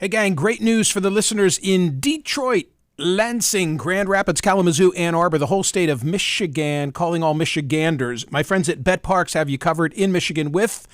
Hey, gang, great news for the listeners in Detroit, Lansing, Grand Rapids, Kalamazoo, Ann Arbor, the whole state of Michigan, calling all Michiganders. My friends at Bet Parks have you covered in Michigan with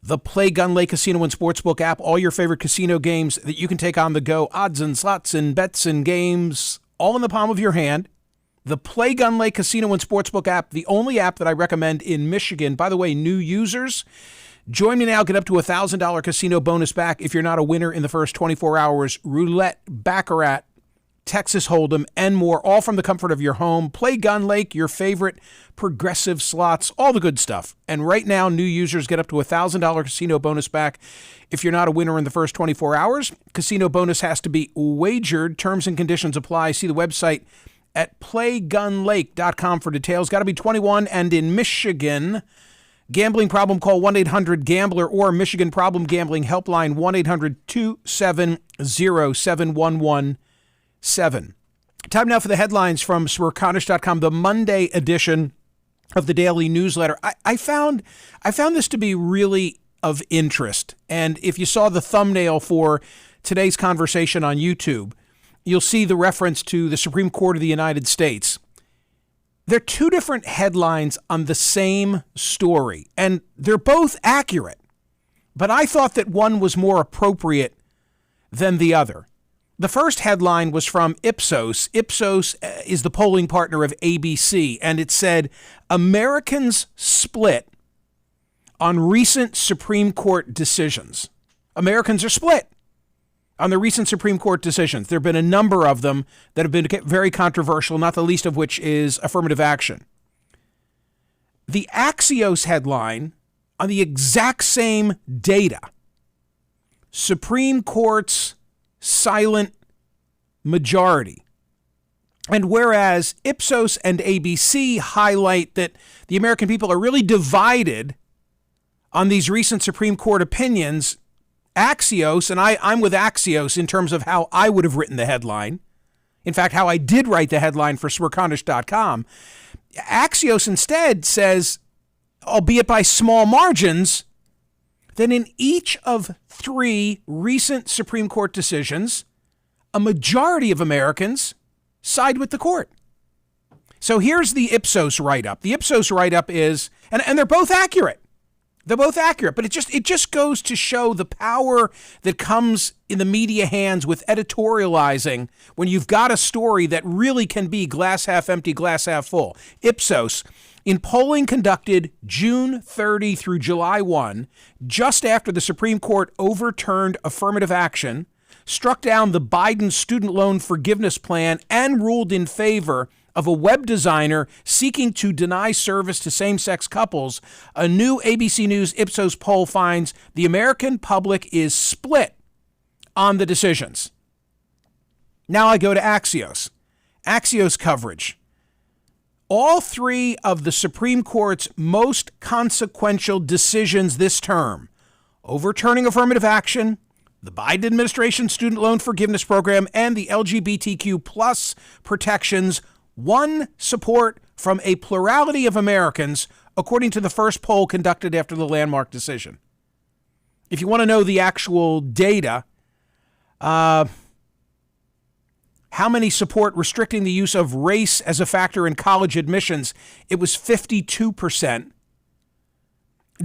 the Play Gun Lake Casino and Sportsbook app, all your favorite casino games that you can take on the go, odds and slots and bets and games, all in the palm of your hand. The Play Gun Lake Casino and Sportsbook app, the only app that I recommend in Michigan. By the way, new users, join me now. Get up to $1,000 casino bonus back if you're not a winner in the first 24 hours. Roulette, Baccarat, Texas Hold'em, and more, all from the comfort of your home. Play Gun Lake, your favorite progressive slots, all the good stuff. And right now, new users get up to $1,000 casino bonus back if you're not a winner in the first 24 hours. Casino bonus has to be wagered. Terms and conditions apply. See the website at playgunlake.com for details. Got to be 21 and in Michigan. Gambling problem, call 1-800-GAMBLER or Michigan Problem Gambling Helpline, 1-800-270-7117. Time now for the headlines from Smerconish.com, the Monday edition of the daily newsletter. I found this to be really of interest. And if you saw the thumbnail for today's conversation on YouTube, you'll see the reference to the Supreme Court of the United States. They're two different headlines on the same story, and they're both accurate. But I thought that one was more appropriate than the other. The first headline was from Ipsos. Ipsos is the polling partner of ABC, and it said, Americans split on recent Supreme Court decisions. Americans are split on the recent Supreme Court decisions. There have been a number of them that have been very controversial, not the least of which is affirmative action. The Axios headline on the exact same data, Supreme Court's silent majority. And whereas Ipsos and ABC highlight that the American people are really divided on these recent Supreme Court opinions, Axios, and I'm with Axios in terms of how I would have written the headline. In fact, how I did write the headline for Smerconish.com. Axios instead says, albeit by small margins, that in each of three recent Supreme Court decisions, a majority of Americans side with the court. So here's the Ipsos write-up. The Ipsos write-up is, and they're both accurate. They're both accurate, but it just goes to show the power that comes in the media hands with editorializing when you've got a story that really can be glass half empty, glass half full. Ipsos, in polling conducted June 30 through July 1, just after the Supreme Court overturned affirmative action, struck down the Biden student loan forgiveness plan, and ruled in favor of a web designer seeking to deny service to same-sex couples, a new ABC News Ipsos poll finds the American public is split on the decisions. Now I go to Axios. Axios coverage. All three of the Supreme Court's most consequential decisions this term, overturning affirmative action, the Biden administration student loan forgiveness program, and the LGBTQ plus protections, won support from a plurality of Americans, according to the first poll conducted after the landmark decision. If you want to know the actual data, how many support restricting the use of race as a factor in college admissions, it was 52%.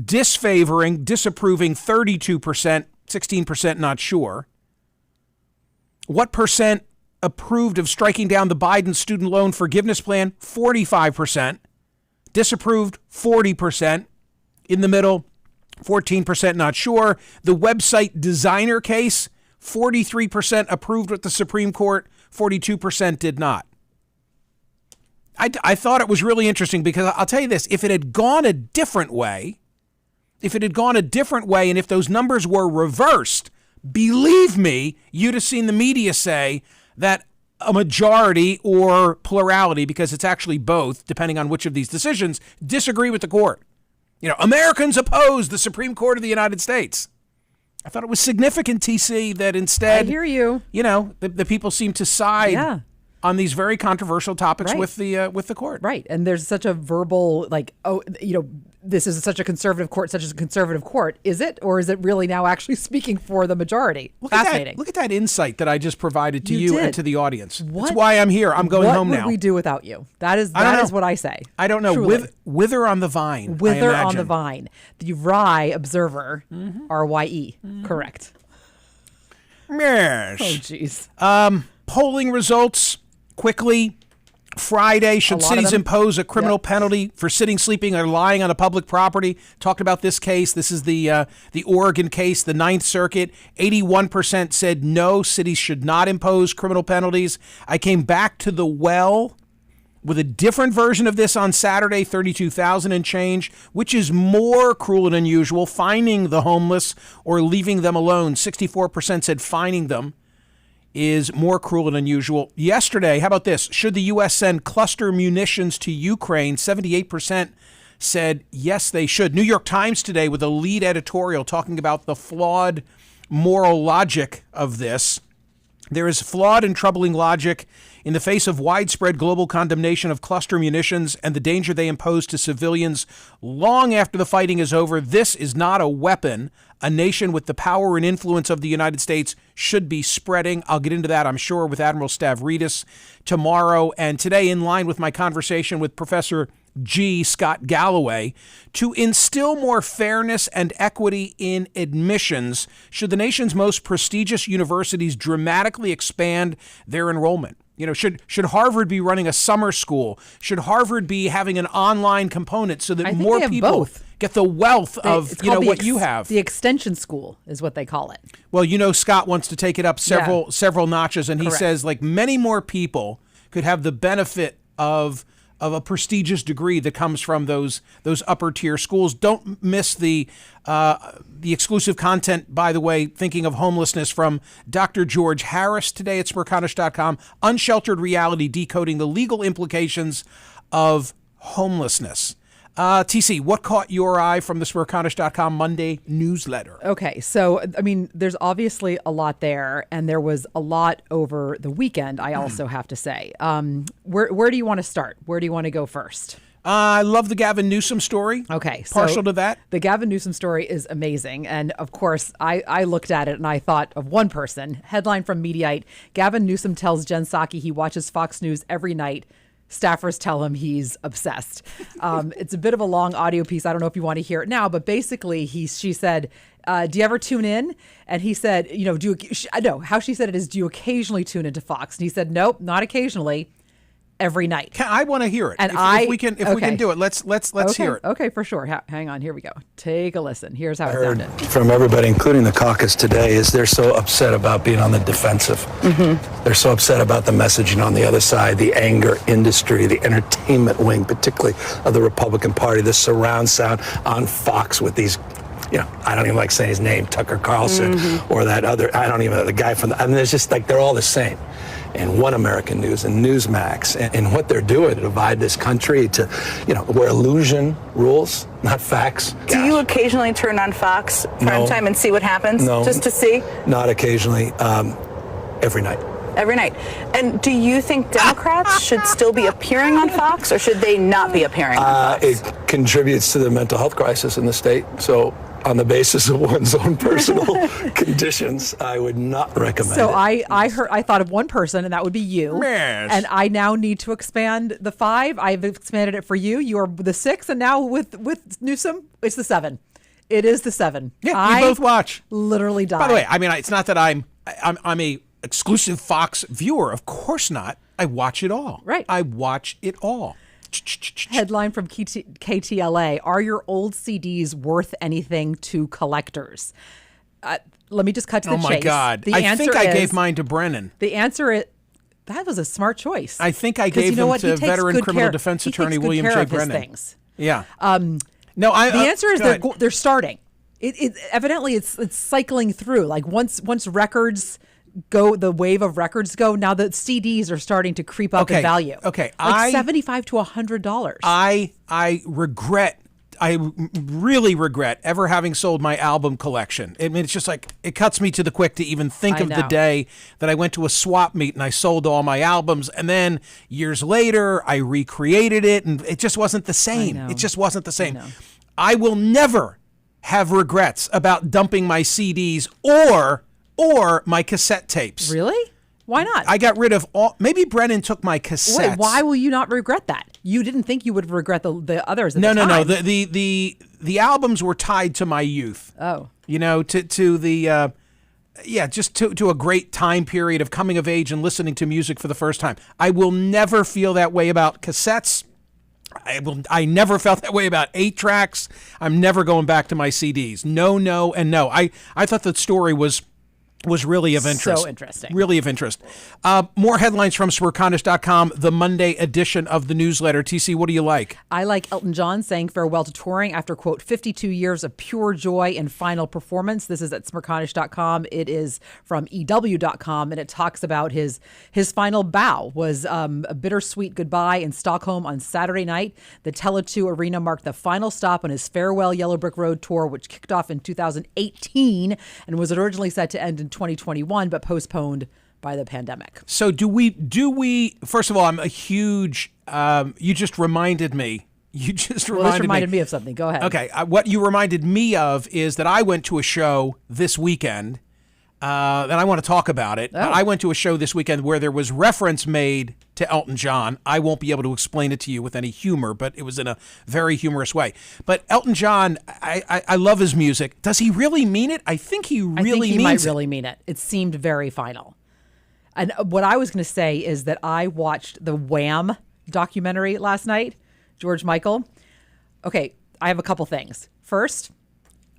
Disapproving 32%, 16% not sure. What percent approved of striking down the Biden student loan forgiveness plan? 45%. Disapproved, 40%. In the middle, 14% not sure. The website designer case, 43% approved with the Supreme Court, 42% did not. I thought it was really interesting because I'll tell you this, if it had gone a different way, and if those numbers were reversed, believe me, you'd have seen the media say that a majority or plurality, because it's actually both, depending on which of these decisions, disagree with the court. Americans oppose the Supreme Court of the United States. I thought it was significant, TC, that instead, I hear you. The people seem to side on these very controversial topics with the court. Right. And there's such a verbal, this is such a conservative court, is it? Or is it really now actually speaking for the majority? Fascinating. Look at that insight that I just provided to you and to the audience. That's What? why I'm here. I'm going home now. What would we do without you? That is what I say. I don't know. Truly. Wither on the vine. Wither on the vine. The Rye Observer, RYE. Correct. Yes. Oh, jeez. Polling results quickly. Friday, should cities impose a criminal penalty for sitting, sleeping, or lying on a public property? Talked about this case. This is the Oregon case, the Ninth Circuit. 81% said no, cities should not impose criminal penalties. I came back to the well with a different version of this on Saturday, 32,000 and change, which is more cruel and unusual, fining the homeless or leaving them alone. 64% said fining them is more cruel and unusual. Yesterday, how about this? Should the U.S. send cluster munitions to Ukraine? 78% said yes, they should. New York Times today with a lead editorial talking about the flawed moral logic of this. There is flawed and troubling logic in the face of widespread global condemnation of cluster munitions and the danger they impose to civilians long after the fighting is over. This is not a weapon a nation with the power and influence of the United States should be spreading. I'll get into that, I'm sure, with Admiral Stavridis tomorrow. And today, in line with my conversation with Professor G. Scott Galloway, to instill more fairness and equity in admissions, should the nation's most prestigious universities dramatically expand their enrollment? You know, should Harvard be running a summer school? Should Harvard be having an online component so that more people get the wealth of what you have? The extension school is what they call it. Well, Scott wants to take it up several notches, and he says like many more people could have the benefit of a prestigious degree that comes from those upper tier schools. Don't miss the exclusive content, by the way, thinking of homelessness, from Dr. George Harris today at Smerconish.com. Unsheltered Reality, decoding the legal implications of homelessness. TC, what caught your eye from the Smerconish.com Monday newsletter? Okay, so, there's obviously a lot there, and there was a lot over the weekend, I also have to say. Where do you want to start? Where do you want to go first? I love the Gavin Newsom story. Okay. Partial to that. The Gavin Newsom story is amazing. And of course, I looked at it and I thought of one person. Headline from Mediaite: Gavin Newsom tells Jen Psaki he watches Fox News every night. Staffers tell him he's obsessed. It's a bit of a long audio piece. I don't know if you want to hear it now, but basically she said, do you ever tune in? And he said, how she said it is, do you occasionally tune into Fox? And he said, nope, not occasionally. Every night. I want to hear it. And if we can do it, let's hear it. Okay, for sure. Hang on, here we go. Take a listen. Here's how it sounded. From everybody, including the caucus today, is they're so upset about being on the defensive. Mm-hmm. They're so upset about the messaging on the other side, the anger industry, the entertainment wing, particularly of the Republican Party, the surround sound on Fox with these, I don't even like saying his name, Tucker Carlson, or that other, I don't even know, the guy from there's just like, they're all the same. And One American News and Newsmax, and what they're doing to divide this country to, where illusion rules, not facts. Do you occasionally turn on Fox prime time and see what happens? No. Just to see? Not occasionally, every night. Every night. And do you think Democrats should still be appearing on Fox, or should they not be appearing on Fox? It contributes to the mental health crisis in the state, so on the basis of one's own personal conditions, I would not recommend it. So I thought of one person, and that would be you. Yes. And I now need to expand the 5. I've expanded it for you. You are the 6, and now with Newsom, it's the 7. It is the 7. Yeah, we both watch. Literally die. By the way, it's not that I'm a exclusive Fox viewer. Of course not. I watch it all. Right. I watch it all. Headline from KTLA: Are your old CDs worth anything to collectors? Let me just cut to the chase. Oh my God. I think I gave mine to Brennan. The answer is, that was a smart choice. I think I gave them to veteran criminal defense attorney William J. Brennan. Yeah. The answer is they're starting. It evidently it's cycling through. Like once records go, the wave of records go, now the CDs are starting to creep up in value. Okay. Like $75 to $100. I really regret ever having sold my album collection. It's just like, it cuts me to the quick to even think of the day that I went to a swap meet and I sold all my albums. And then years later, I recreated it and it just wasn't the same. It just wasn't the same. I will never have regrets about dumping my CDs or my cassette tapes. Really? Why not? I got rid of all. Maybe Brennan took my cassettes. Wait, why will you not regret that? You didn't think you would regret the others at No, the time. no. The albums were tied to my youth. Oh. You know, to the just to a great time period of coming of age and listening to music for the first time. I will never feel that way about cassettes. I never felt that way about 8-tracks. I'm never going back to my CDs. No, and no. I thought the story was really of interest. So interesting. Really of interest. More headlines from Smerconish.com, the Monday edition of the newsletter. TC, what do you like? I like Elton John saying farewell to touring after, quote, 52 years of pure joy and final performance. This is at Smerconish.com. It is from EW.com, and it talks about his final bow was a bittersweet goodbye in Stockholm on Saturday night. The Tele2 Arena marked the final stop on his farewell Yellow Brick Road tour, which kicked off in 2018 and was originally set to end in 2021, but postponed by the pandemic. So do we, first of all, I'm a huge, you just reminded me. This reminded me of something. Go ahead. Okay. What you reminded me of is that I went to a show this weekend, and I want to talk about it. Oh. I went to a show this weekend where there was reference made to Elton John. I won't be able to explain it to you with any humor, but it was in a very humorous way. But Elton John, I love his music. Does he really mean it? I think he might really mean it. It seemed very final. And what I was going to say is that I watched the Wham documentary last night, George Michael. Okay, I have a couple things. First,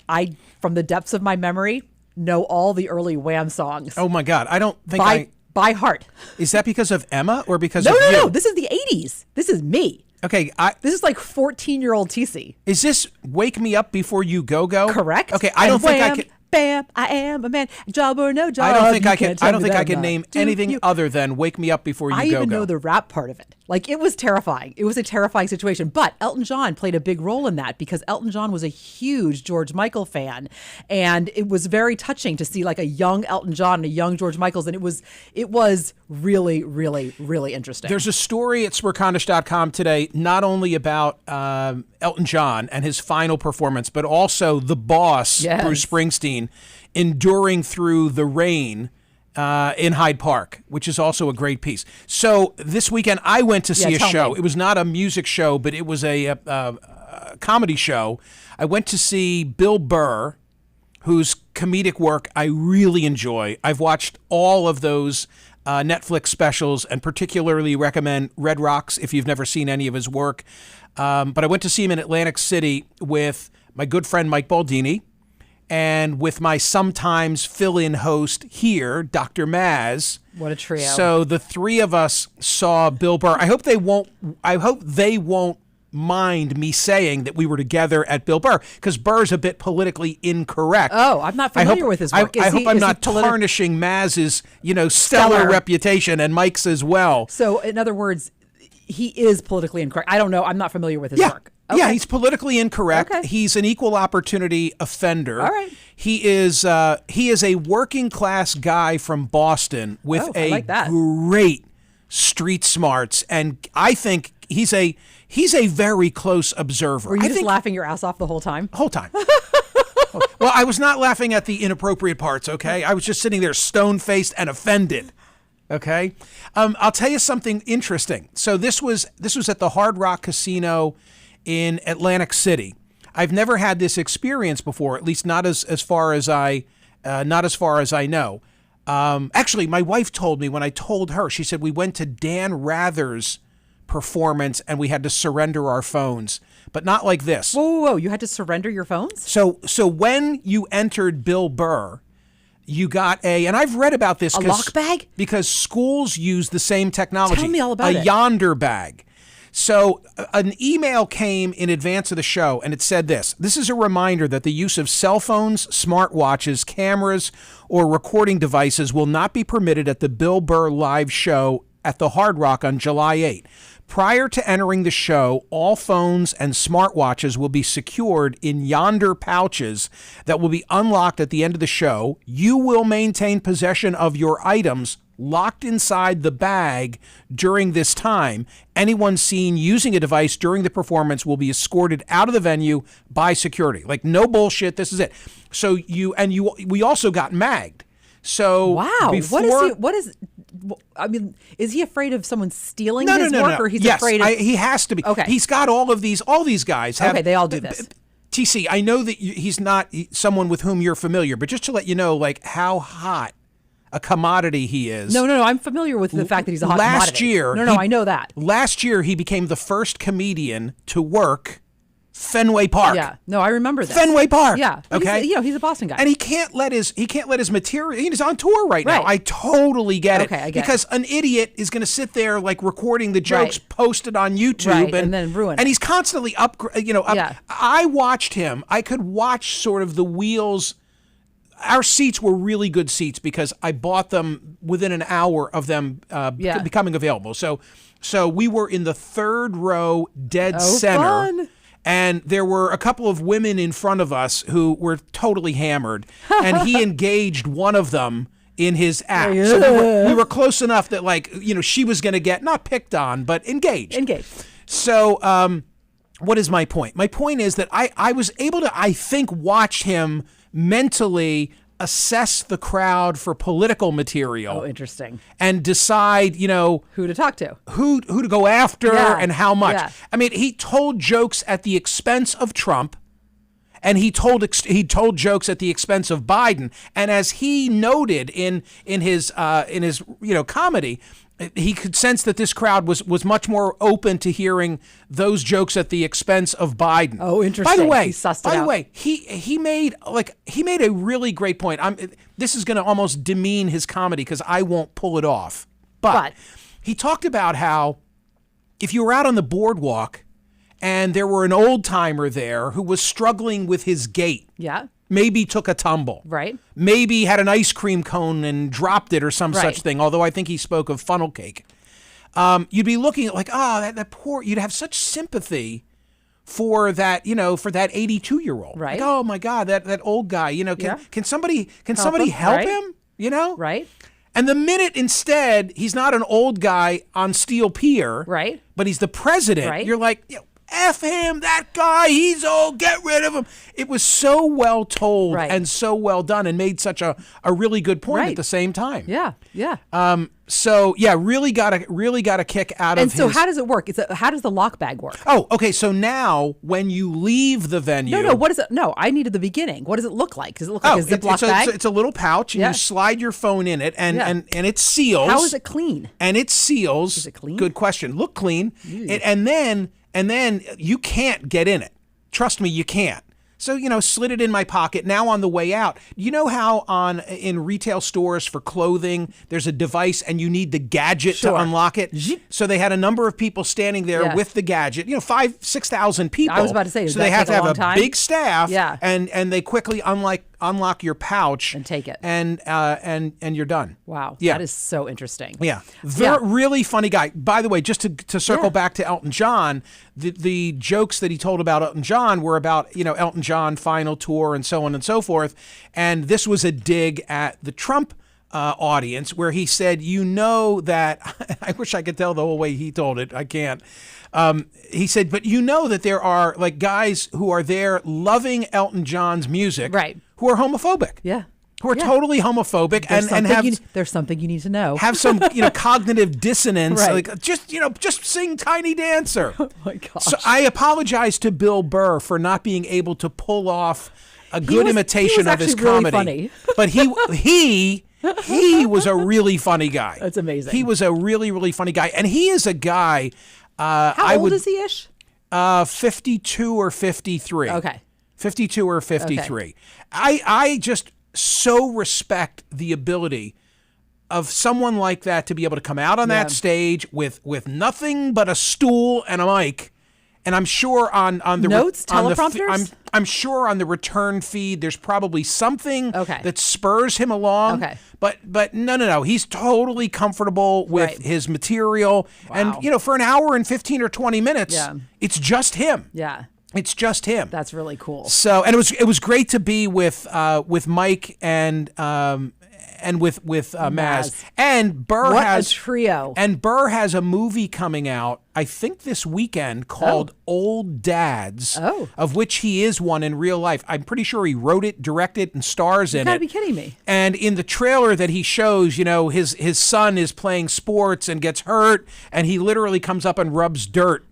I, from the depths of my memory, know all the early Wham songs. Oh my God. I don't think by heart. Is that because of Emma or because of you? No. This is the 80s. This is me. Okay. This is like 14-year-old TC. Is this Wake Me Up Before You Go? Correct. Okay. I don't think I can. Bam, I am a man. Job or no job. I don't think I can name anything other than Wake Me Up Before You Go. I even know the rap part of it. Like, it was terrifying. It was a terrifying situation. But Elton John played a big role in that because Elton John was a huge George Michael fan. And it was very touching to see like a young Elton John and a young George Michaels. And it was really, really, really interesting. There's a story at Smerconish.com today, not only about Elton John and his final performance, but also the boss, Yes. Bruce Springsteen, enduring through the rain in Hyde Park, which is also a great piece. So this weekend I went to see a show. It was not a music show, but it was a comedy show. I went to see Bill Burr, whose comedic work I really enjoy. I've watched all of those Netflix specials and particularly recommend Red Rocks if you've never seen any of his work. But I went to see him in Atlantic City with my good friend Mike Baldini, and with my sometimes fill-in host here, Dr. Maz. What a trio. So the three of us saw Bill Burr. I hope they won't mind me saying that we were together at Bill Burr, because Burr's a bit politically incorrect. Oh, I'm not familiar with his work. I hope I'm not tarnishing Maz's, stellar reputation and Mike's as well. So, in other words, he is politically incorrect. I don't know. I'm not familiar with his work. Okay. Yeah, he's politically incorrect. Okay. He's an equal opportunity offender. All right. He is a working class guy from Boston with great street smarts, and I think he's a very close observer. Were you just laughing your ass off the whole time? Whole time. Well, I was not laughing at the inappropriate parts, okay? I was just sitting there stone-faced and offended. Okay? I'll tell you something interesting. So this was at the Hard Rock Casino in Atlantic City. I've never had this experience before, at least not as far as I know. Actually, my wife told me when I told her, she said we went to Dan Rather's performance and we had to surrender our phones, but not like this. Whoa! You had to surrender your phones? So when you entered Bill Burr, you got and I've read about this. A lock bag? Because schools use the same technology. Tell me all about it. A Yonder bag. So an email came in advance of the show, and it said this. This is a reminder that the use of cell phones, smartwatches, cameras, or recording devices will not be permitted at the Bill Burr live show at the Hard Rock on July 8. Prior to entering the show, all phones and smartwatches will be secured in Yonder pouches that will be unlocked at the end of the show. You will maintain possession of your items locked inside the bag during this time. Anyone seen using a device during the performance will be escorted out of the venue by security. Like, no bullshit. This is it. So we also got magged. So wow, before, what is? I mean, is he afraid of someone stealing his work, or he's yes, afraid of? He has to be. Okay, he's got all these guys. Okay, they all do this. TC, I know that he's not someone with whom you're familiar, but just to let you know, like, how hot a commodity he is. No, I'm familiar with the fact that he's a hot commodity. I know that. Last year, he became the first comedian to work Fenway Park. Yeah, no, I remember that. Fenway Park. Yeah, okay. He's a Boston guy, and he can't let his material. He's on tour right now. I totally get it. Okay, I get because an idiot is going to sit there like recording the jokes, posted on YouTube, and then ruin it. And he's constantly up. Yeah. I watched him. I could watch sort of the wheels. Our seats were really good seats because I bought them within an hour of them becoming available. So we were in the third row, dead center. Fun. And there were a couple of women in front of us who were totally hammered, and he engaged one of them in his act. So we were close enough that, like, she was going to get not picked on, but engaged. So what is my point? My point is that I was able to, I think, watch him mentally assess the crowd for political material. Oh, interesting. And decide, who to talk to, who to go after, and how much. Yeah. I mean, he told jokes at the expense of Trump, and he told jokes at the expense of Biden. And as he noted in his comedy, he could sense that this crowd was much more open to hearing those jokes at the expense of Biden. Oh, interesting. By the way, he sussed it out. he made a really great point. This is going to almost demean his comedy because I won't pull it off. But he talked about how if you were out on the boardwalk and there were an old timer there who was struggling with his gait. Yeah. Maybe took a tumble. Right. Maybe had an ice cream cone and dropped it or some such thing, although I think he spoke of funnel cake. You'd be looking at like, that poor, you'd have such sympathy for that, for that 82-year-old. Right. Like, oh my God, that old guy, can somebody help him? Right. And the minute instead he's not an old guy on Steel Pier, right, but he's the president, you're like, F him, that guy, he's old, get rid of him. It was so well told and so well done and made such a really good point at the same time. Yeah, yeah. So really got a kick out of his. And so how does it work? How does the lock bag work? Oh, okay. So now when you leave the venue. No, what is it? No, I needed the beginning. What does it look like? Does it look like a Ziploc bag? It's a little pouch and you slide your phone in it and it seals. How is it clean? And it seals. Is it clean? Good question. Look clean. And then you can't get in it. Trust me, you can't. So, slid it in my pocket. Now on the way out, you know how in retail stores for clothing, there's a device and you need the gadget to unlock it? So they had a number of people standing there with the gadget, 5,000 to 6,000 people. I was about to say, so they have to have a big staff Yeah. and they quickly unlock your pouch and take it. And you're done. Wow. Yeah. That is so interesting. Yeah. Really funny guy. By the way, just to circle back to Elton John, the jokes that he told about Elton John were about, Elton John final tour and so on and so forth. And this was a dig at the Trump audience where he said, that I wish I could tell the whole way he told it. I can't. He said, but that there are like guys who are there loving Elton John's music, who are homophobic. Yeah. Who are totally homophobic and have there's something you need to know. Have some cognitive dissonance. Like just sing Tiny Dancer. Oh my gosh. So I apologize to Bill Burr for not being able to pull off a good imitation of his comedy. Really funny. But he was a really funny guy. That's amazing. He was a really, really funny guy. And he is a guy How old is he-ish? 52 or 53. Okay. 52 or 53. Okay. I just so respect the ability of someone like that to be able to come out on that stage with nothing but a stool and a mic. And I'm sure on the notes, teleprompters. I'm sure on the return feed there's probably something Okay. that spurs him along. Okay. But no. He's totally comfortable with his material. Wow. And for an hour and 15 or 20 minutes, it's just him. Yeah. It's just him. That's really cool. So, and it was great to be with Mike and and with Maz. And Burr What has a trio. And Burr has a movie coming out, I think this weekend, called Old Dads, of which he is one in real life. I'm pretty sure he wrote it, directed, and stars in it. You gotta be kidding me. And in the trailer that he shows, his son is playing sports and gets hurt, and he literally comes up and rubs dirt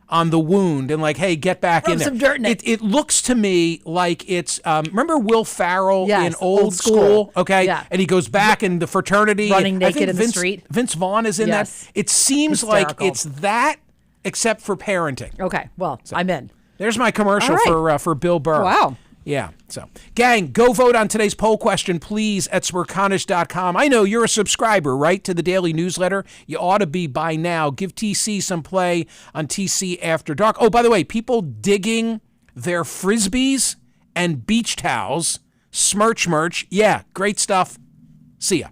on the wound and like, hey, get back in there. Some dirt in it. It looks to me like it's, remember Will Ferrell Yes, in Old School? Okay. Yeah. And he goes back in the fraternity. Running I think naked in the street. Vince Vaughn is in Yes. that. It seems like Hysterical. it's that, except for parenting. Okay, well, I'm in. There's my commercial All right. for Bill Burr. Wow. Yeah. So, gang, go vote on today's poll question, please, at Smerconish.com. I know you're a subscriber, right, to the daily newsletter. You ought to be by now. Give TC some play on TC After Dark. Oh, by the way, people digging their Frisbees and beach towels, Smerch merch. Yeah, great stuff. See ya.